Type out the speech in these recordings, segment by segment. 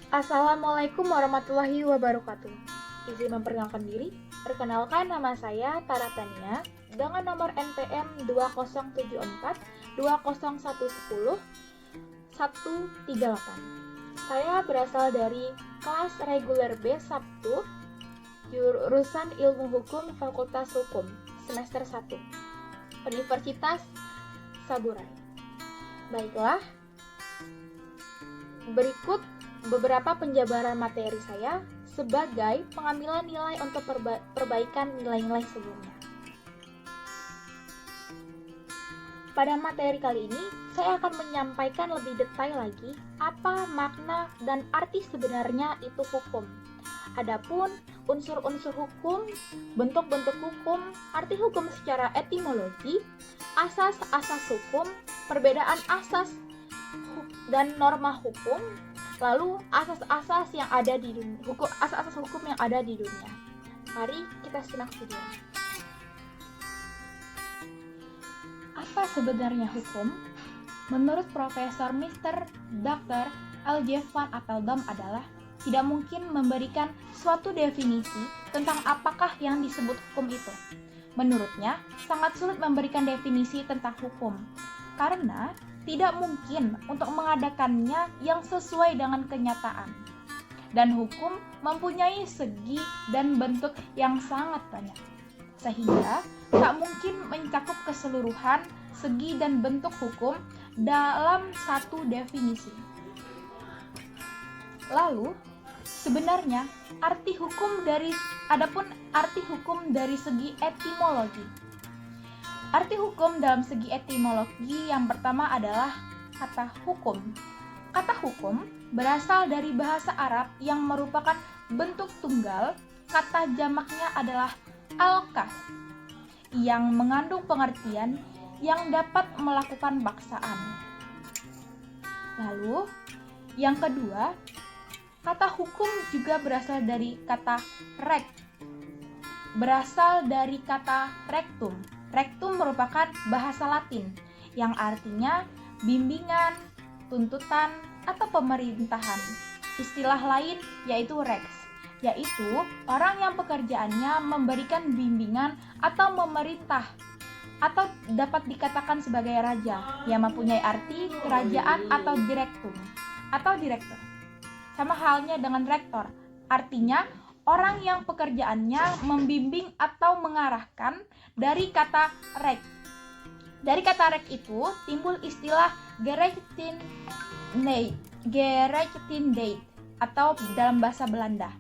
Assalamualaikum warahmatullahi wabarakatuh. Izin memperkenalkan diri. Perkenalkan, nama saya Tara Tania dengan nomor NPM 2074 20110 138. Saya berasal dari kelas reguler B1 jurusan Ilmu Hukum Fakultas Hukum semester 1 Universitas Saburai. Baiklah, berikut beberapa penjabaran materi saya sebagai pengambilan nilai untuk perbaikan nilai-nilai sebelumnya. Pada materi kali ini, saya akan menyampaikan lebih detail lagi apa makna dan arti sebenarnya itu hukum. Adapun unsur-unsur hukum, bentuk-bentuk hukum, arti hukum secara etimologi, asas-asas hukum, perbedaan asas dan norma hukum, lalu asas-asas yang ada di dunia, asas-asas hukum yang ada di dunia. Mari kita simak video. Apa sebenarnya hukum? Menurut Profesor Mr. Dr. L.J. Van Apeldoorn adalah tidak mungkin memberikan suatu definisi tentang apakah yang disebut hukum itu. Menurutnya, sangat sulit memberikan definisi tentang hukum, karena tidak mungkin untuk mengadakannya yang sesuai dengan kenyataan. Dan hukum mempunyai segi dan bentuk yang sangat banyak, sehingga tak mungkin mencakup keseluruhan segi dan bentuk hukum dalam satu definisi. Lalu, sebenarnya adapun arti hukum dari segi etimologi. Arti hukum dalam segi etimologi yang pertama adalah kata hukum. Kata hukum berasal dari bahasa Arab yang merupakan bentuk tunggal. Kata jamaknya adalah al-kas, yang mengandung pengertian yang dapat melakukan paksaan. Lalu, yang kedua, kata hukum juga berasal dari kata rect. Berasal dari kata rectum. Rectum merupakan bahasa Latin yang artinya bimbingan, tuntutan, atau pemerintahan. Istilah lain yaitu rex, yaitu orang yang pekerjaannya memberikan bimbingan atau memerintah, atau dapat dikatakan sebagai raja yang mempunyai arti kerajaan atau direktur. Sama halnya dengan rektor, artinya orang yang pekerjaannya membimbing atau mengarahkan. Dari kata rek. Dari kata rek itu timbul istilah gerechtigheid atau dalam bahasa Belanda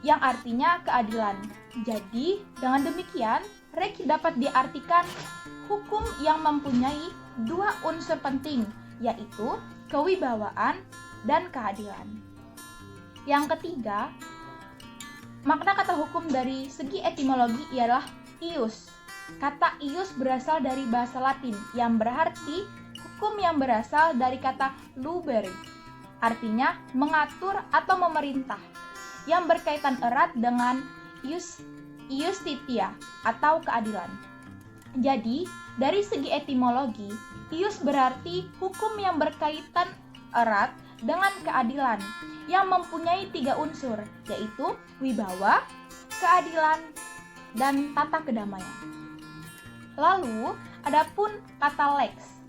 yang artinya keadilan. Jadi, dengan demikian, rek dapat diartikan hukum yang mempunyai dua unsur penting, yaitu kewibawaan dan keadilan. Yang ketiga, makna kata hukum dari segi etimologi ialah ius. Kata ius berasal dari bahasa Latin yang berarti hukum yang berasal dari kata lubere, artinya mengatur atau memerintah, yang berkaitan erat dengan iustitia atau keadilan. Jadi, dari segi etimologi, ius berarti hukum yang berkaitan erat dengan keadilan yang mempunyai tiga unsur, yaitu wibawa, keadilan, dan tata kedamaian. Lalu, adapun kata lex.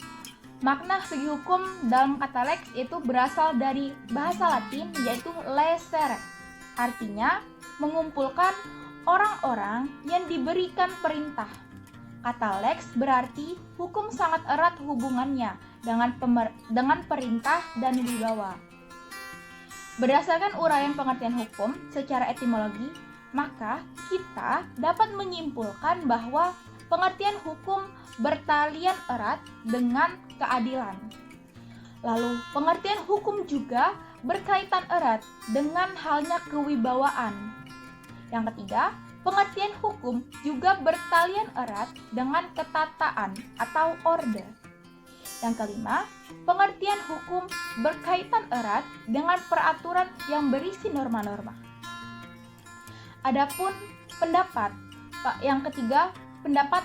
Makna segi hukum dalam kata lex itu berasal dari bahasa Latin yaitu lecere. Artinya mengumpulkan orang-orang yang diberikan perintah. Kata lex berarti hukum sangat erat hubungannya dengan perintah dan wibawa. Berdasarkan uraian pengertian hukum secara etimologi, maka kita dapat menyimpulkan bahwa pengertian hukum bertalian erat dengan keadilan. Lalu, pengertian hukum juga berkaitan erat dengan halnya kewibawaan. Yang ketiga, pengertian hukum juga bertalian erat dengan ketataan atau orde. Yang kelima, pengertian hukum berkaitan erat dengan peraturan yang berisi norma-norma. Adapun yang ketiga, pendapat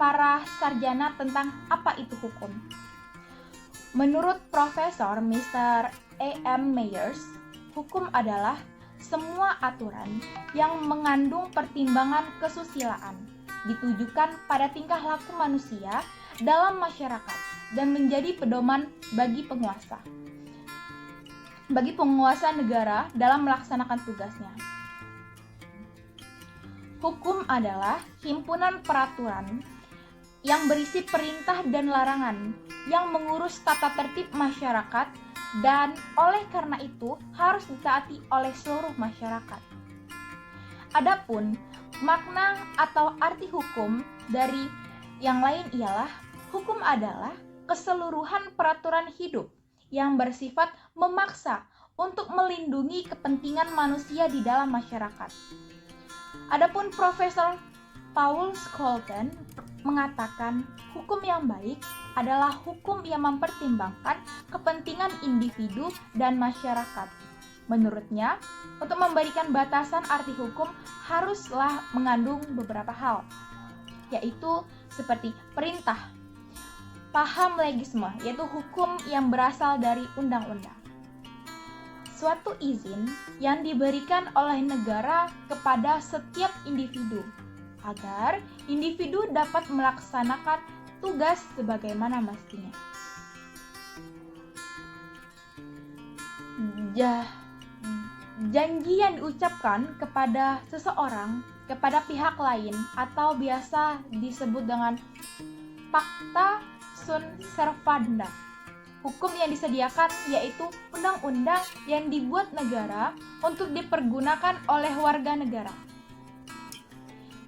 para sarjana tentang apa itu hukum. Menurut Profesor Mr. A.M. Myers, hukum adalah semua aturan yang mengandung pertimbangan kesusilaan, ditujukan pada tingkah laku manusia dalam masyarakat dan menjadi pedoman bagi penguasa negara dalam melaksanakan tugasnya. Hukum adalah himpunan peraturan yang berisi perintah dan larangan yang mengurus tata tertib masyarakat dan oleh karena itu harus ditaati oleh seluruh masyarakat. Adapun makna atau arti hukum dari yang lain ialah hukum adalah keseluruhan peraturan hidup yang bersifat memaksa untuk melindungi kepentingan manusia di dalam masyarakat. Adapun Profesor Paul Scholten mengatakan hukum yang baik adalah hukum yang mempertimbangkan kepentingan individu dan masyarakat. Menurutnya, untuk memberikan batasan arti hukum haruslah mengandung beberapa hal, yaitu seperti perintah, paham legisme, yaitu hukum yang berasal dari undang-undang, suatu izin yang diberikan oleh negara kepada setiap individu agar individu dapat melaksanakan tugas sebagaimana mestinya. Janji yang diucapkan kepada seseorang kepada pihak lain atau biasa disebut dengan pacta sunt servanda. Hukum yang disediakan yaitu undang-undang yang dibuat negara untuk dipergunakan oleh warga negara.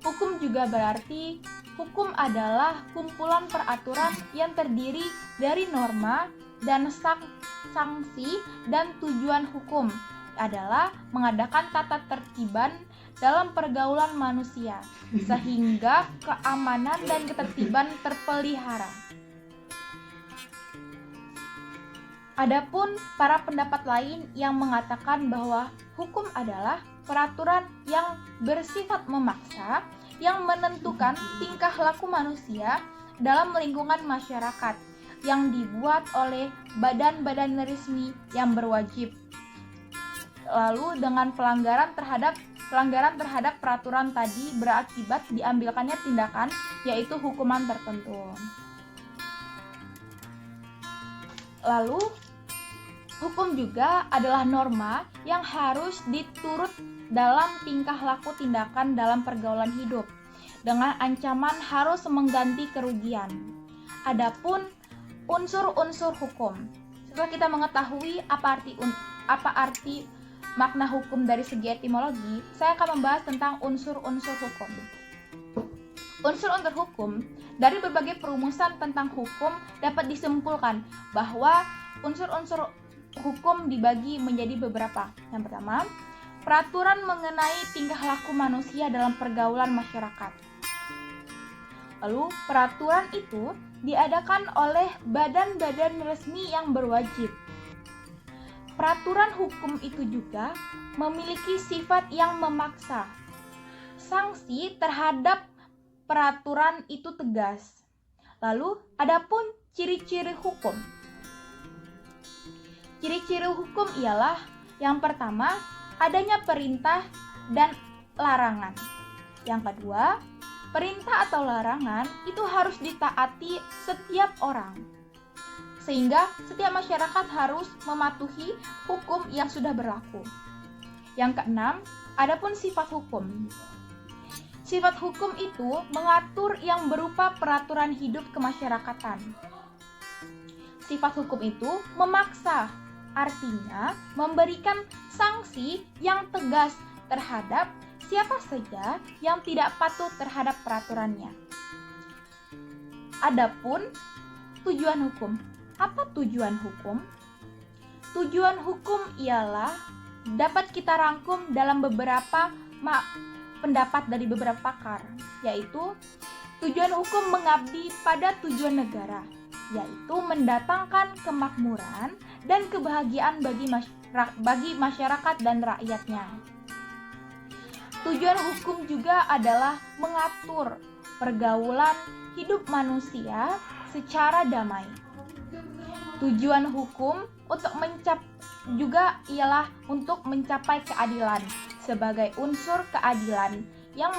Hukum juga berarti hukum adalah kumpulan peraturan yang terdiri dari norma dan sanksi, dan tujuan hukum adalah mengadakan tata tertiban dalam pergaulan manusia sehingga keamanan dan ketertiban terpelihara. Adapun para pendapat lain yang mengatakan bahwa hukum adalah peraturan yang bersifat memaksa yang menentukan tingkah laku manusia dalam lingkungan masyarakat yang dibuat oleh badan-badan resmi yang berwajib. Lalu dengan pelanggaran terhadap peraturan tadi berakibat diambilkannya tindakan yaitu hukuman tertentu. Lalu hukum juga adalah norma yang harus diturut dalam tingkah laku tindakan dalam pergaulan hidup dengan ancaman harus mengganti kerugian. Adapun unsur-unsur hukum. Setelah kita mengetahui apa arti makna hukum dari segi etimologi, saya akan membahas tentang unsur-unsur hukum. Unsur-unsur hukum dari berbagai perumusan tentang hukum dapat disimpulkan bahwa unsur-unsur hukum dibagi menjadi beberapa. Yang pertama, peraturan mengenai tingkah laku manusia dalam pergaulan masyarakat. Lalu, peraturan itu diadakan oleh badan-badan resmi yang berwajib. Peraturan hukum itu juga memiliki sifat yang memaksa. Sanksi terhadap peraturan itu tegas. Lalu, adapun ciri-ciri hukum. Ciri-ciri hukum ialah yang pertama, adanya perintah dan larangan. Yang kedua, perintah atau larangan itu harus ditaati setiap orang. Sehingga setiap masyarakat harus mematuhi hukum yang sudah berlaku. Yang keenam, adapun sifat hukum. Sifat hukum itu mengatur yang berupa peraturan hidup kemasyarakatan. Sifat hukum itu memaksa, artinya memberikan sanksi yang tegas terhadap siapa saja yang tidak patuh terhadap peraturannya. Adapun tujuan hukum. Apa tujuan hukum? Tujuan hukum ialah dapat kita rangkum dalam beberapa pendapat dari beberapa pakar, yaitu tujuan hukum mengabdi pada tujuan negara, yaitu mendatangkan kemakmuran dan kebahagiaan bagi masyarakat dan rakyatnya. Tujuan hukum juga adalah mengatur pergaulan hidup manusia secara damai. Tujuan hukum juga ialah untuk mencapai keadilan sebagai unsur keadilan yang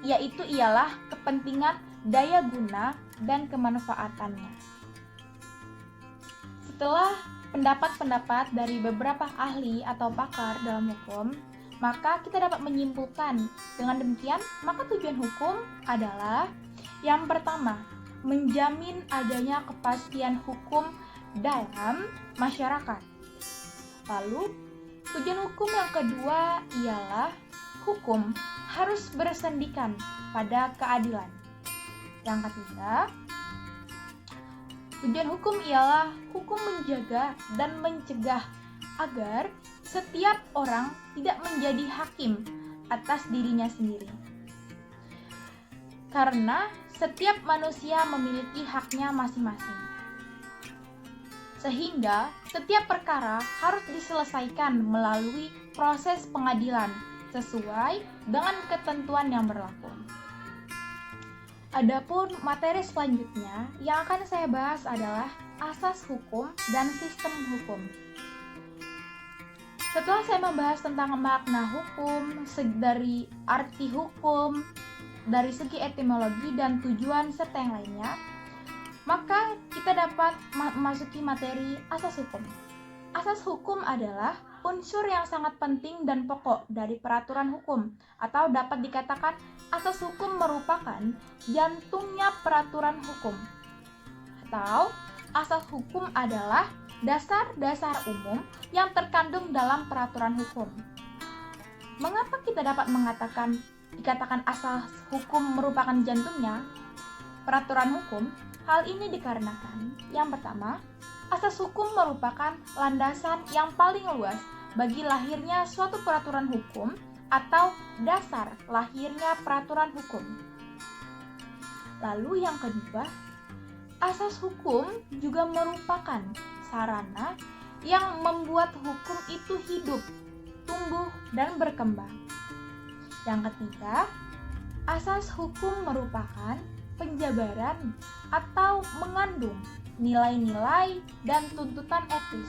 yaitu ialah kepentingan daya guna dan kemanfaatannya. Setelah pendapat-pendapat dari beberapa ahli atau pakar dalam hukum, maka kita dapat menyimpulkan dengan demikian, maka tujuan hukum adalah yang pertama, menjamin adanya kepastian hukum dalam masyarakat. Lalu, tujuan hukum yang kedua ialah hukum harus bersendikan pada keadilan. Yang ketiga, tujuan hukum ialah hukum menjaga dan mencegah agar setiap orang tidak menjadi hakim atas dirinya sendiri. Karena setiap manusia memiliki haknya masing-masing. Sehingga setiap perkara harus diselesaikan melalui proses pengadilan sesuai dengan ketentuan yang berlaku. Adapun materi selanjutnya yang akan saya bahas adalah asas hukum dan sistem hukum. Setelah saya membahas tentang makna hukum, dari arti hukum, dari segi etimologi dan tujuan serta yang lainnya, maka kita dapat memasuki materi asas hukum. Asas hukum adalah unsur yang sangat penting dan pokok dari peraturan hukum, atau dapat dikatakan asas hukum merupakan jantungnya peraturan hukum. Atau asas hukum adalah dasar-dasar umum yang terkandung dalam peraturan hukum. Mengapa kita dapat dikatakan asas hukum merupakan jantungnya peraturan hukum? Hal ini dikarenakan, yang pertama, asas hukum merupakan landasan yang paling luas bagi lahirnya suatu peraturan hukum atau dasar lahirnya peraturan hukum. Lalu yang kedua, asas hukum juga merupakan sarana yang membuat hukum itu hidup, tumbuh, dan berkembang. Yang ketiga, asas hukum merupakan penjabaran atau mengandung nilai-nilai dan tuntutan etis.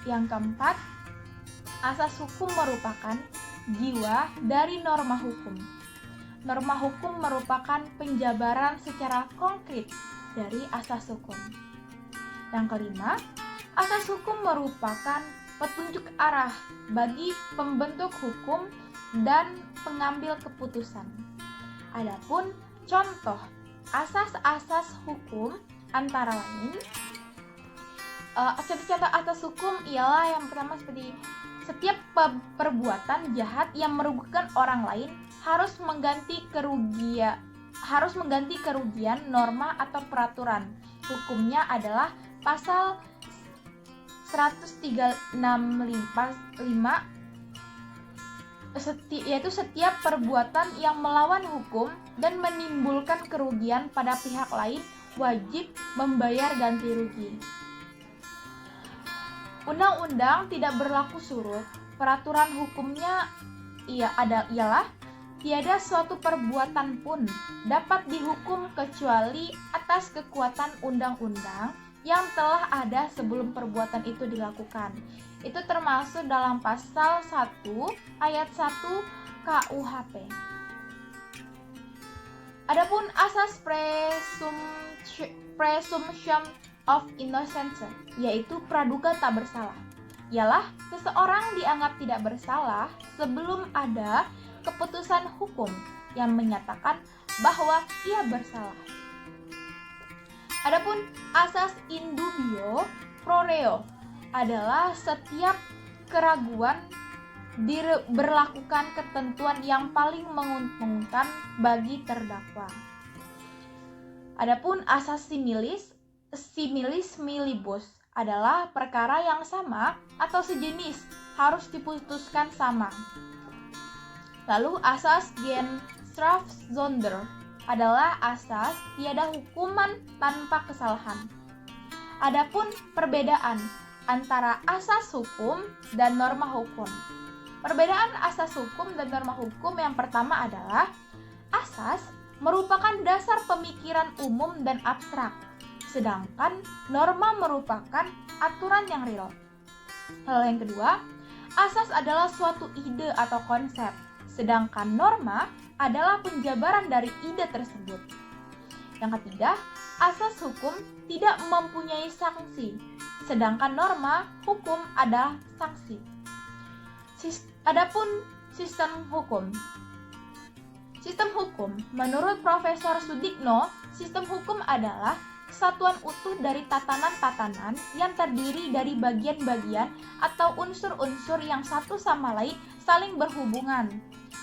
Yang keempat, asas hukum merupakan jiwa dari norma hukum. Norma hukum merupakan penjabaran secara konkret dari asas hukum. Yang kelima, asas hukum merupakan petunjuk arah bagi pembentuk hukum dan pengambil keputusan. Adapun contoh asas-asas hukum antara lain, contoh-contoh asas hukum ialah yang pertama seperti setiap perbuatan jahat yang merugikan orang lain harus mengganti kerugian norma atau peraturan. Hukumnya adalah pasal 135, yaitu setiap perbuatan yang melawan hukum dan menimbulkan kerugian pada pihak lain wajib membayar ganti rugi. Undang-undang tidak berlaku surut. Peraturan hukumnya ialah tiada suatu perbuatan pun dapat dihukum kecuali atas kekuatan undang-undang yang telah ada sebelum perbuatan itu dilakukan. Itu termasuk dalam pasal 1 ayat 1 KUHP. Adapun asas presumption of innocence, yaitu praduga tak bersalah, ialah seseorang dianggap tidak bersalah sebelum ada keputusan hukum yang menyatakan bahwa ia bersalah. Adapun asas in dubio pro reo adalah setiap keraguan berlakukan ketentuan yang paling menguntungkan bagi terdakwa. Adapun asas similis milibus adalah perkara yang sama atau sejenis harus diputuskan sama. Lalu asas Strafzonder adalah asas tiada hukuman tanpa kesalahan. Adapun perbedaan antara asas hukum dan norma hukum. Perbedaan asas hukum dan norma hukum yang pertama adalah asas merupakan dasar pemikiran umum dan abstrak, sedangkan norma merupakan aturan yang real. Lalu yang kedua, asas adalah suatu ide atau konsep, sedangkan norma adalah penjabaran dari ide tersebut. Yang ketiga, asas hukum tidak mempunyai sanksi, sedangkan norma hukum adalah sanksi. Adapun sistem hukum. Sistem hukum, menurut Profesor Sudikno, sistem hukum adalah kesatuan utuh dari tatanan-tatanan yang terdiri dari bagian-bagian atau unsur-unsur yang satu sama lain saling berhubungan.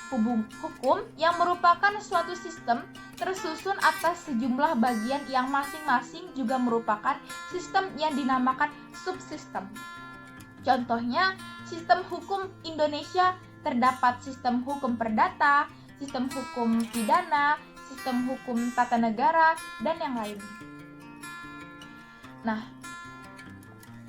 Hukum yang merupakan suatu sistem tersusun atas sejumlah bagian yang masing-masing juga merupakan sistem yang dinamakan subsistem. Contohnya, sistem hukum Indonesia terdapat sistem hukum perdata, sistem hukum pidana, sistem hukum tata negara, dan yang lain. Nah,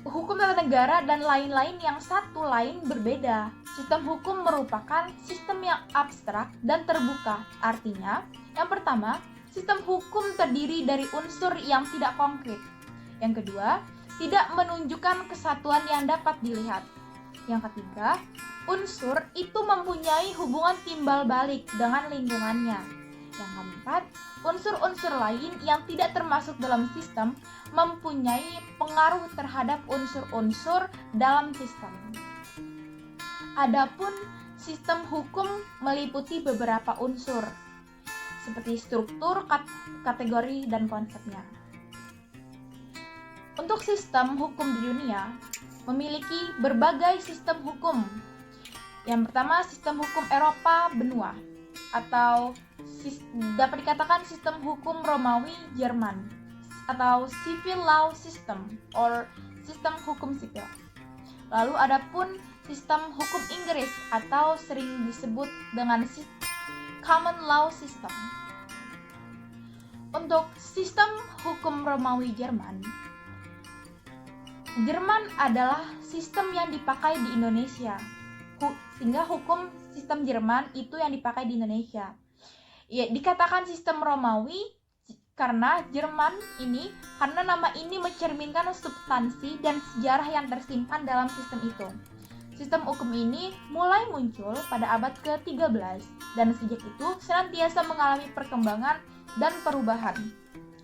hukum tata negara dan lain-lain yang satu lain berbeda. Sistem hukum merupakan sistem yang abstrak dan terbuka. Artinya, yang pertama, sistem hukum terdiri dari unsur yang tidak konkret. Yang kedua, tidak menunjukkan kesatuan yang dapat dilihat. Yang ketiga, unsur itu mempunyai hubungan timbal balik dengan lingkungannya. Yang keempat, unsur-unsur lain yang tidak termasuk dalam sistem mempunyai pengaruh terhadap unsur-unsur dalam sistem. Adapun sistem hukum meliputi beberapa unsur, seperti struktur, kategori, dan konsepnya. Untuk sistem hukum di dunia, memiliki berbagai sistem hukum. Yang pertama, sistem hukum Eropa benua, atau dapat dikatakan sistem hukum Romawi Jerman, atau civil law system, or sistem hukum sipil. Lalu adapun sistem hukum Inggris, atau sering disebut dengan common law system. Untuk sistem hukum Romawi Jerman adalah sistem yang dipakai di Indonesia, sehingga hukum sistem Jerman itu yang dipakai di Indonesia. Ya, dikatakan sistem Romawi karena karena nama ini mencerminkan substansi dan sejarah yang tersimpan dalam sistem itu. Sistem hukum ini mulai muncul pada abad ke-13 dan sejak itu senantiasa mengalami perkembangan dan perubahan.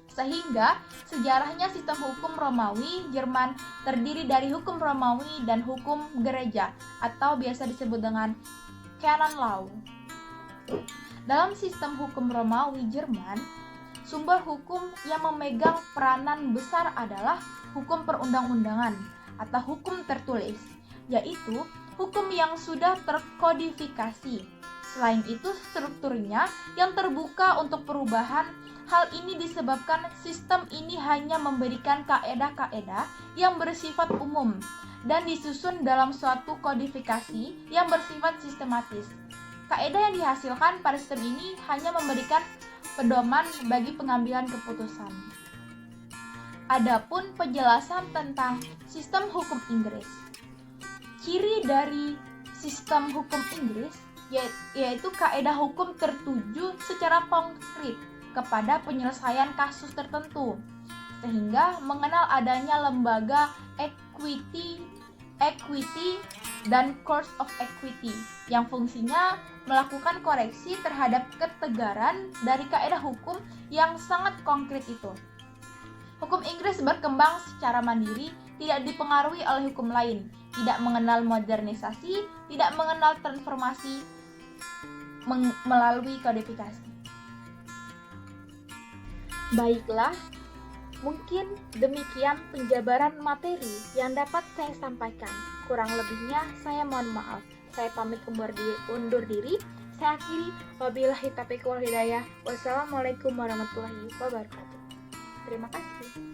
Sehingga sejarahnya sistem hukum Romawi Jerman terdiri dari hukum Romawi dan hukum gereja, atau biasa disebut dengan canon law. Dalam sistem hukum Romawi Jerman, sumber hukum yang memegang peranan besar adalah hukum perundang-undangan atau hukum tertulis, yaitu hukum yang sudah terkodifikasi. Selain itu, strukturnya yang terbuka untuk perubahan. Hal ini disebabkan sistem ini hanya memberikan kaedah-kaedah yang bersifat umum dan disusun dalam suatu kodifikasi yang bersifat sistematis. Kaedah yang dihasilkan pada sistem ini hanya memberikan pedoman bagi pengambilan keputusan. Adapun penjelasan tentang sistem hukum Inggris. Ciri dari sistem hukum Inggris yaitu kaedah hukum tertuju secara konkret kepada penyelesaian kasus tertentu, sehingga mengenal adanya lembaga equity dan courts of equity yang fungsinya melakukan koreksi terhadap ketegaran dari kaedah hukum yang sangat konkret itu. Hukum Inggris berkembang secara mandiri, tidak dipengaruhi oleh hukum lain, tidak mengenal modernisasi, tidak mengenal transformasi melalui kodifikasi. Baiklah, mungkin demikian penjabaran materi yang dapat saya sampaikan. Kurang lebihnya saya mohon maaf. Saya pamit undur diri. Saya akhiri, wabillahi taufiq wal hidayah. Wassalamualaikum warahmatullahi wabarakatuh. Terima kasih.